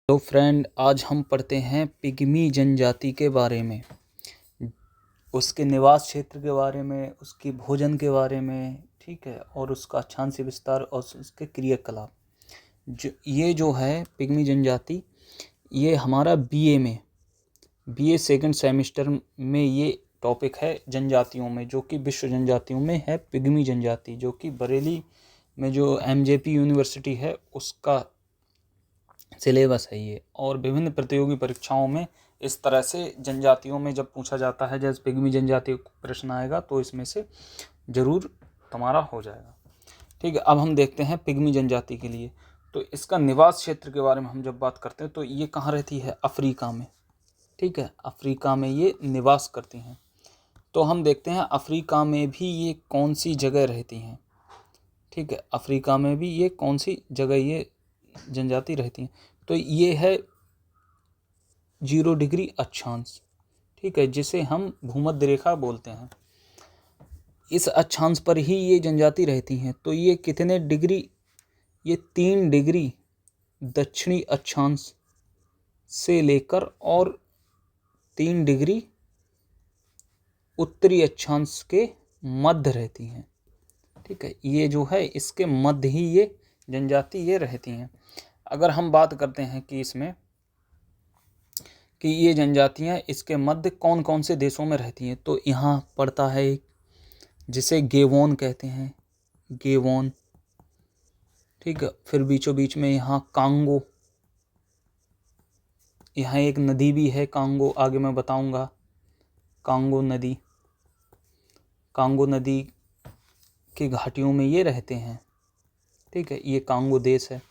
तो फ्रेंड, आज हम पढ़ते हैं पिग्मी जनजाति के बारे में, उसके निवास क्षेत्र के बारे में, उसकी भोजन के बारे में, ठीक है, और उसका अक्षांश विस्तार और उसके क्रियाकलाप। ये जो है पिग्मी जनजाति, ये हमारा बीए सेकंड सेमेस्टर में ये टॉपिक है जनजातियों में, जो कि विश्व जनजातियों में है पिग्मी जनजाति, जो कि बरेली में जो एमजेपी यूनिवर्सिटी है उसका सिलेबस है ये। और विभिन्न प्रतियोगी परीक्षाओं में इस तरह से जनजातियों में जब पूछा जाता है, जैसे पिग्मी जनजाति का प्रश्न आएगा तो इसमें से जरूर तुम्हारा हो जाएगा। ठीक है, अब हम देखते हैं पिग्मी जनजाति के लिए। तो इसका निवास क्षेत्र के बारे में हम जब बात करते हैं तो ये कहाँ रहती है? अफ्रीका में। ठीक है, अफ्रीका में ये निवास करती हैं। तो हम देखते हैं अफ्रीका में भी ये कौन सी जगह रहती हैं। ठीक है, अफ्रीका में भी ये कौन सी जगह ये जनजाति रहती हैं। तो ये है 0 डिग्री अक्षांश, ठीक है, जिसे हम भूमध्य रेखा बोलते हैं। इस अक्षांश पर ही ये जनजाति रहती हैं। तो ये कितने डिग्री? ये 3 डिग्री दक्षिणी अक्षांश से लेकर और 3 डिग्री उत्तरी अक्षांश के मध्य रहती हैं। ठीक है, ये जो है इसके मध्य ही ये जनजाति ये रहती हैं। अगर हम बात करते हैं कि इसमें कि ये जनजातियां इसके मध्य कौन कौन से देशों में रहती हैं, तो यहाँ पड़ता है एक जिसे गेवोन कहते हैं, गेवोन। ठीक है, फिर बीचों बीच में यहाँ कांगो, यहाँ एक नदी भी है कांगो, आगे मैं बताऊंगा। कांगो नदी, कांगो नदी की घाटियों में ये रहते हैं। ठीक है, ये कांगो देश है।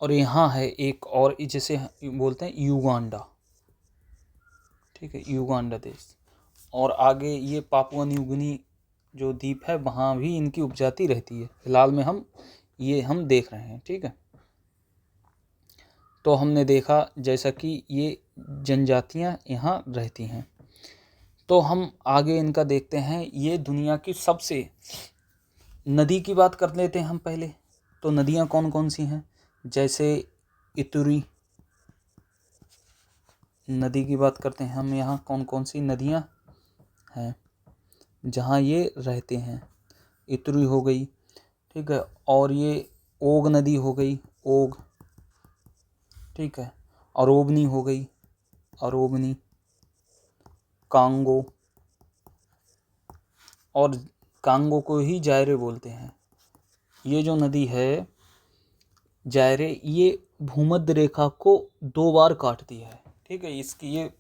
और यहाँ है एक और जिसे बोलते हैं युगांडा। ठीक है, युगांडा देश। और आगे ये पापुआ न्यू गिनी जो द्वीप है, वहाँ भी इनकी उपजाति रहती है। फिलहाल में हम देख रहे हैं। ठीक है, तो हमने देखा जैसा कि ये जनजातियाँ यहाँ रहती हैं। तो हम आगे इनका देखते हैं। ये दुनिया की सबसे नदी की बात कर लेते हैं हम पहले। तो नदियाँ कौन कौन सी हैं? जैसे इतुरी नदी की बात करते हैं हम। यहाँ कौन कौन सी नदियाँ हैं जहाँ ये रहते हैं? इतुरी हो गई, ठीक है, और ये ओग नदी हो गई, ओग, ठीक है, अरोबनी हो गई, अरोबनी, कांगो, और कांगो को ही जायरे बोलते हैं। ये जो नदी है जायरे, ये भूमध्य रेखा को 2 बार काटती है। ठीक है, इसकी ये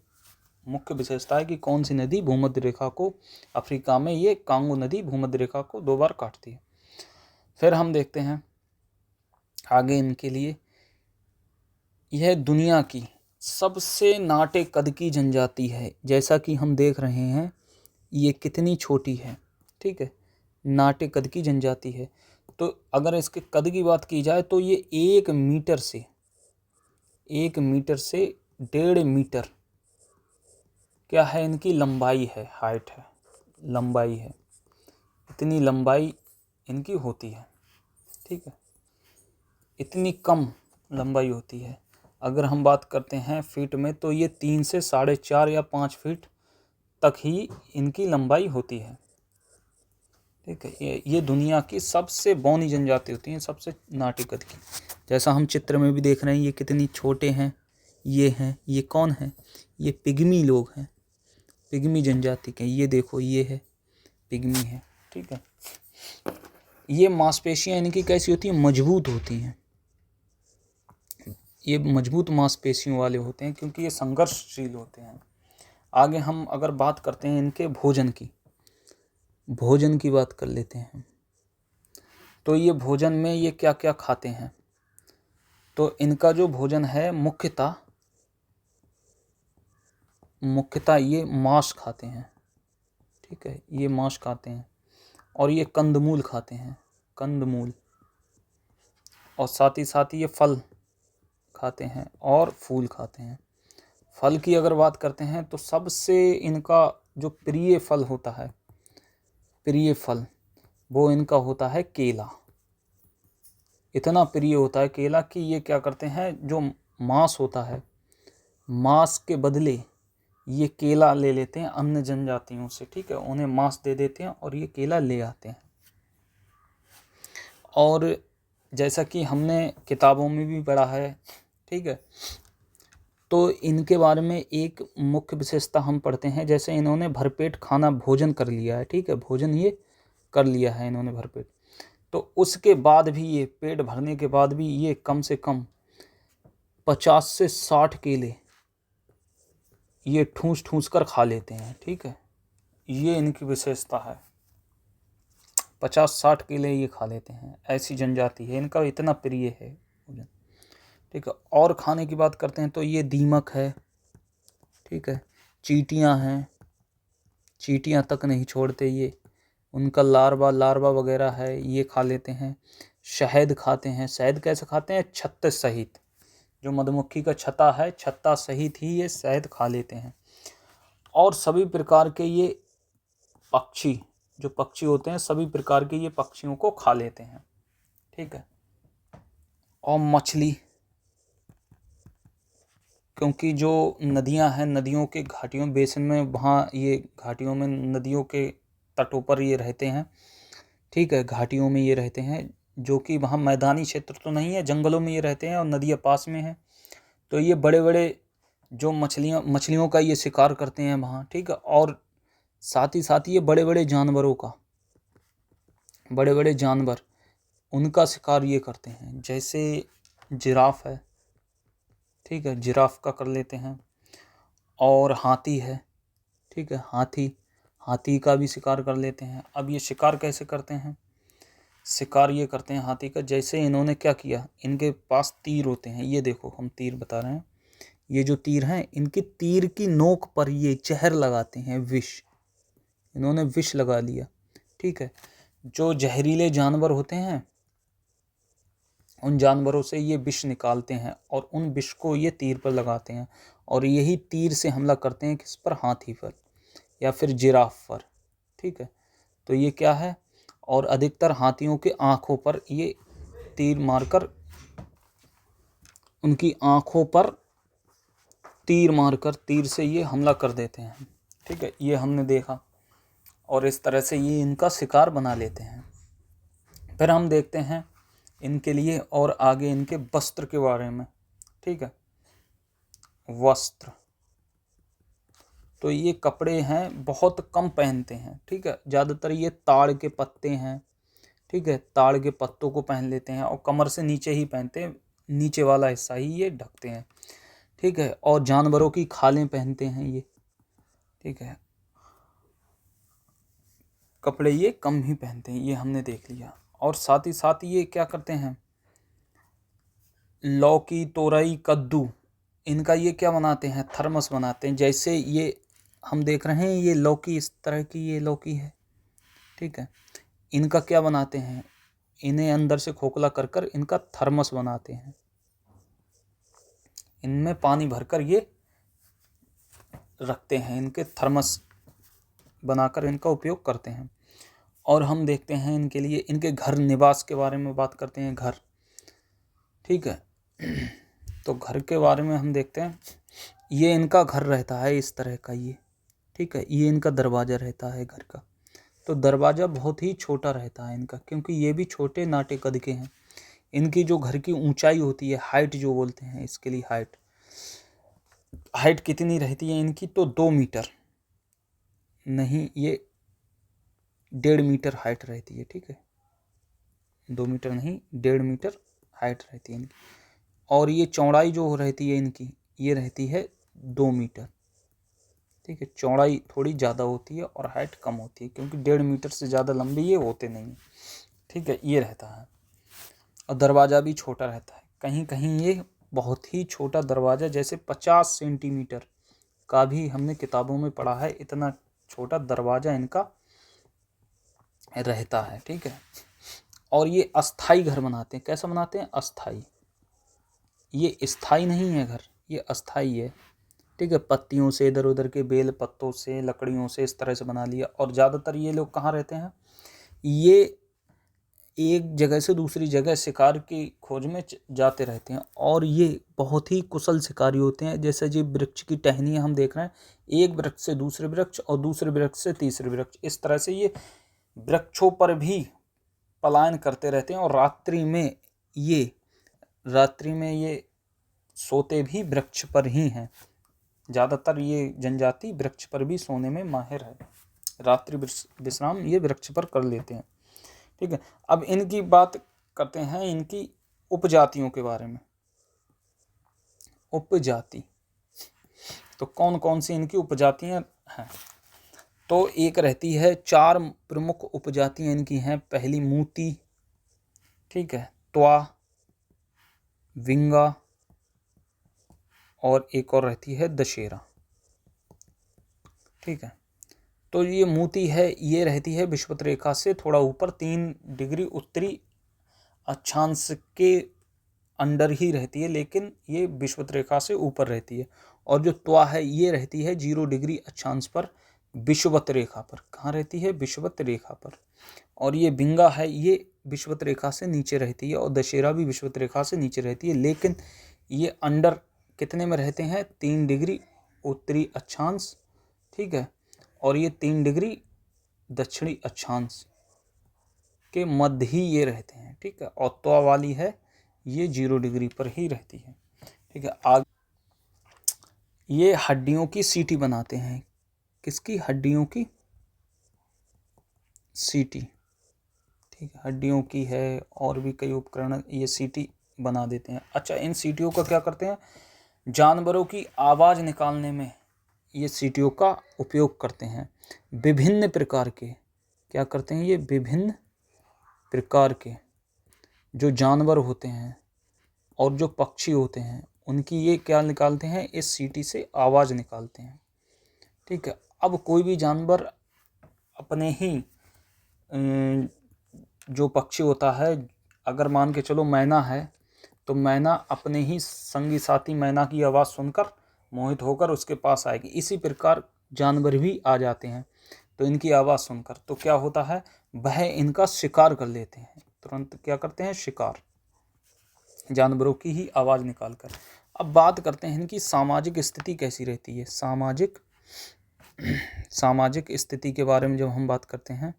मुख्य विशेषता है कि कौन सी नदी भूमध्य रेखा को, अफ्रीका में ये कांगो नदी भूमध्य रेखा को 2 बार काटती है। फिर हम देखते हैं आगे इनके लिए। यह दुनिया की सबसे नाटे कद की जनजाति है। जैसा कि हम देख रहे हैं ये कितनी छोटी है। ठीक है, नाटे कद की जनजाति है। तो अगर इसके कद की बात की जाए तो ये 1 मीटर से 1.5 मीटर क्या है इनकी लंबाई है, हाइट है, लंबाई है, इतनी लंबाई इनकी होती है। ठीक है, इतनी कम लंबाई होती है। अगर हम बात करते हैं फीट में तो ये 3 से 4.5 या 5 फीट तक ही इनकी लंबाई होती है। ठीक है, ये दुनिया की सबसे बौनी जनजाति होती है, सबसे नाटे कद की। जैसा हम चित्र में भी देख रहे हैं ये कितनी छोटे हैं। ये हैं, ये कौन है? ये पिग्मी लोग हैं, पिग्मी जनजाति के। ये देखो, ये है पिग्मी है। ठीक है, ये मांसपेशियां इनकी कैसी होती हैं? मजबूत होती हैं। ये मजबूत मांसपेशियों वाले होते हैं क्योंकि ये संघर्षशील होते हैं। आगे हम अगर बात करते हैं इनके भोजन की बात कर लेते हैं। तो ये भोजन में ये क्या क्या खाते हैं? तो इनका जो भोजन है मुख्यतः ये मांस खाते हैं। ठीक है, ये मांस खाते हैं और ये कंदमूल खाते हैं, कंदमूल, और साथ ही ये फल खाते हैं और फूल खाते हैं। फल की अगर बात करते हैं तो सबसे इनका जो प्रिय फल होता है, प्रिय फल, वो इनका होता है केला। इतना प्रिय होता है केला कि ये क्या करते हैं, जो मांस होता है, मांस के बदले ये केला ले लेते हैं अन्य जनजातियों से, ठीक है, उन्हें मांस दे देते हैं और ये केला ले आते हैं। और जैसा कि हमने किताबों में भी पढ़ा है, ठीक है, तो इनके बारे में एक मुख्य विशेषता हम पढ़ते हैं, जैसे इन्होंने भरपेट खाना भोजन कर लिया है, ठीक है, भोजन ये कर लिया है इन्होंने भरपेट, तो उसके बाद भी ये पेट भरने के बाद भी ये कम से कम 50 से 60 केले ये ठूस ठूस कर खा लेते हैं, ठीक है, ये इनकी विशेषता है। 50-60 केले ये खा लेते हैं, ऐसी जनजाति है, इनका इतना प्रिय है भोजन, ठीक है। और खाने की बात करते हैं तो ये दीमक है, ठीक है, चींटियां हैं, चींटियां तक नहीं छोड़ते ये, उनका लार्वा वगैरह है ये खा लेते हैं। शहद खाते हैं, शहद कैसे खाते हैं, छत्ते सहित, जो मधुमक्खी का छत्ता है, छत्ता सहित ही ये शहद खा लेते हैं। और सभी प्रकार के ये पक्षी, जो पक्षी होते हैं, सभी प्रकार के ये पक्षियों को खा लेते हैं, ठीक है। और मछली, क्योंकि जो नदियां हैं, नदियों के घाटियों बेसिन में, वहाँ ये घाटियों में, नदियों के तटों पर ये रहते हैं, ठीक है, घाटियों में ये रहते हैं, जो कि वहाँ मैदानी क्षेत्र तो नहीं है, जंगलों में ये रहते हैं और नदियाँ पास में हैं, तो ये बड़े बड़े जो मछलियों का ये शिकार करते हैं वहाँ, ठीक है। और साथ ही साथ ये बड़े बड़े जानवरों का, बड़े बड़े जानवर, उनका शिकार ये करते हैं, जैसे जिराफ है, ठीक है, जिराफ का कर लेते हैं। और हाथी है, ठीक है, हाथी का भी शिकार कर लेते हैं। अब ये शिकार कैसे करते हैं, शिकार ये करते हैं हाथी का, जैसे इन्होंने क्या किया, इनके पास तीर होते हैं, ये देखो हम तीर बता रहे हैं, ये जो तीर हैं, इनकी तीर की नोक पर ये जहर लगाते हैं, विष, इन्होंने विष लगा लिया, ठीक है। जो जहरीले जानवर होते हैं, उन जानवरों से ये विष निकालते हैं और उन विष को ये तीर पर लगाते हैं, और यही तीर से हमला करते हैं किस पर, हाथी पर या फिर जिराफ पर, ठीक है। तो ये क्या है, और अधिकतर हाथियों के आँखों पर ये तीर मारकर, उनकी आँखों पर तीर मारकर, तीर से ये हमला कर देते हैं, ठीक है, ये हमने देखा। और इस तरह से ये इनका शिकार बना लेते हैं। फिर हम देखते हैं इनके लिए और आगे इनके वस्त्र के बारे में, ठीक है, वस्त्र, तो ये कपड़े हैं बहुत कम पहनते हैं, ठीक है, ज़्यादातर ये ताड़ के पत्ते हैं, ठीक है, ताड़ के पत्तों को पहन लेते हैं और कमर से नीचे ही पहनते हैं, नीचे वाला हिस्सा ही ये ढकते हैं, ठीक है। और जानवरों की खालें पहनते हैं ये, ठीक है, कपड़े ये कम ही पहनते हैं, ये हमने देख लिया। और साथ ही साथ ये क्या करते हैं, लौकी, तोरई, कद्दू, इनका ये क्या बनाते हैं, थर्मस बनाते हैं। जैसे ये हम देख रहे हैं, ये लौकी, इस तरह की ये लौकी है, ठीक है, इनका क्या बनाते हैं, इन्हें अंदर से खोखला कर कर इनका थर्मस बनाते हैं, इनमें पानी भरकर ये रखते हैं, इनके थर्मस बनाकर इनका उपयोग करते हैं। और हम देखते हैं इनके लिए, इनके घर निवास के बारे में बात करते हैं, घर, ठीक है, तो घर के बारे में हम देखते हैं, ये इनका घर रहता है इस तरह का ये, ठीक है, ये इनका दरवाज़ा रहता है घर का, तो दरवाज़ा बहुत ही छोटा रहता है इनका, क्योंकि ये भी छोटे नाटे कद के हैं। इनकी जो घर की ऊंचाई होती है, हाइट जो बोलते हैं इसके लिए, हाइट कितनी रहती है इनकी, तो 2 मीटर नहीं, ये 1.5 मीटर हाइट रहती है, ठीक है, 2 मीटर नहीं, 1.5 मीटर हाइट रहती है इनकी। और ये चौड़ाई जो रहती है इनकी, ये रहती है 2 मीटर, ठीक है, चौड़ाई थोड़ी ज़्यादा होती है और हाइट कम होती है, क्योंकि 1.5 मीटर से ज़्यादा लंबे ये होते नहीं, ठीक है, ये रहता है। और दरवाज़ा भी छोटा रहता है, कहीं कहीं ये बहुत ही छोटा दरवाज़ा, जैसे 50 सेंटीमीटर का भी हमने किताबों में पढ़ा है, इतना छोटा दरवाज़ा इनका रहता है, ठीक है। और ये अस्थाई घर बनाते हैं, कैसा बनाते हैं, अस्थाई, ये स्थाई नहीं है घर, ये अस्थाई है, ठीक है, पत्तियों से, इधर उधर के बेल पत्तों से, लकड़ियों से, इस तरह से बना लिया। और ज़्यादातर ये लोग कहाँ रहते हैं, ये एक जगह से दूसरी जगह शिकार की खोज में जाते रहते हैं और ये बहुत ही कुशल शिकारी होते हैं। जैसे जी वृक्ष की टहनियाँ हम देख रहे हैं, एक वृक्ष से दूसरे वृक्ष और दूसरे वृक्ष से तीसरे वृक्ष, इस तरह से ये वृक्षों पर भी पलायन करते रहते हैं और रात्रि में ये सोते भी वृक्ष पर ही हैं। ज़्यादातर ये जनजाति वृक्ष पर भी सोने में माहिर है, रात्रि विश्राम ये वृक्ष पर कर लेते हैं। ठीक है, अब इनकी बात करते हैं इनकी उपजातियों के बारे में। उपजाति तो कौन कौन सी इनकी उपजातियां हैं? तो एक रहती है, 4 प्रमुख उपजातियां इनकी हैं। पहली मूती, ठीक है, त्वा, विंगा और एक और रहती है दशहरा। ठीक है, तो ये मूती है, ये रहती है विषुवत रेखा से थोड़ा ऊपर 3 डिग्री उत्तरी अक्षांश के अंडर ही रहती है, लेकिन ये विषुवत रेखा से ऊपर रहती है। और जो त्वा है ये रहती है 0 डिग्री अक्षांश पर विषुवत रेखा पर। कहाँ रहती है? विषुवत रेखा पर। और ये विंगा है, ये विषुवत रेखा से नीचे रहती है और दशहरा भी विषुवत रेखा से नीचे रहती है, लेकिन ये अंडर कितने में रहते हैं? 3 डिग्री उत्तरी अक्षांश, ठीक है, और ये 3 डिग्री दक्षिणी अक्षांश के मध्य ही ये रहते हैं। ठीक है, और त्वा वाली है ये 0 डिग्री पर ही रहती है। ठीक है, आगे ये हड्डियों की सीटी बनाते हैं। किसकी? हड्डियों की सीटी। ठीक है, हड्डियों की है और भी कई उपकरण ये सीटी बना देते हैं। अच्छा, इन सीटियों का क्या करते हैं? जानवरों की आवाज़ निकालने में ये सीटियों का उपयोग करते हैं। विभिन्न प्रकार के क्या करते हैं? ये विभिन्न प्रकार के जो जानवर होते हैं और जो पक्षी होते हैं उनकी ये क्या निकालते हैं? इस सीटी से आवाज़ निकालते हैं। ठीक है, अब कोई भी जानवर अपने ही जो पक्षी होता है, अगर मान के चलो मैना है, तो मैना अपने ही संगी साथी मैना की आवाज़ सुनकर मोहित होकर उसके पास आएगी। इसी प्रकार जानवर भी आ जाते हैं तो इनकी आवाज़ सुनकर तो क्या होता है? वह इनका शिकार कर लेते हैं। तुरंत क्या करते हैं? शिकार, जानवरों की ही आवाज़ निकालकर। अब बात करते हैं इनकी सामाजिक स्थिति कैसी रहती है। सामाजिक स्थिति के बारे में जब हम बात करते हैं,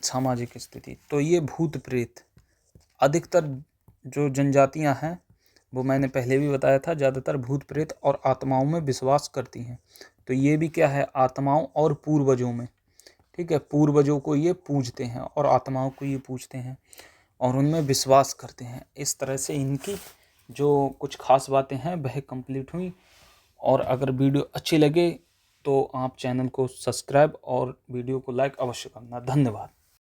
सामाजिक स्थिति, तो ये भूत प्रेत, अधिकतर जो जनजातियां हैं वो मैंने पहले भी बताया था, ज़्यादातर भूत प्रेत और आत्माओं में विश्वास करती हैं। तो ये भी क्या है? आत्माओं और पूर्वजों में। ठीक है, पूर्वजों को ये पूजते हैं और आत्माओं को ये पूजते हैं और उनमें विश्वास करते हैं। इस तरह से इनकी जो कुछ खास बातें हैं वह कंप्लीट हुई। और अगर वीडियो अच्छी लगे तो आप चैनल को सब्सक्राइब और वीडियो को लाइक अवश्य करना। धन्यवाद।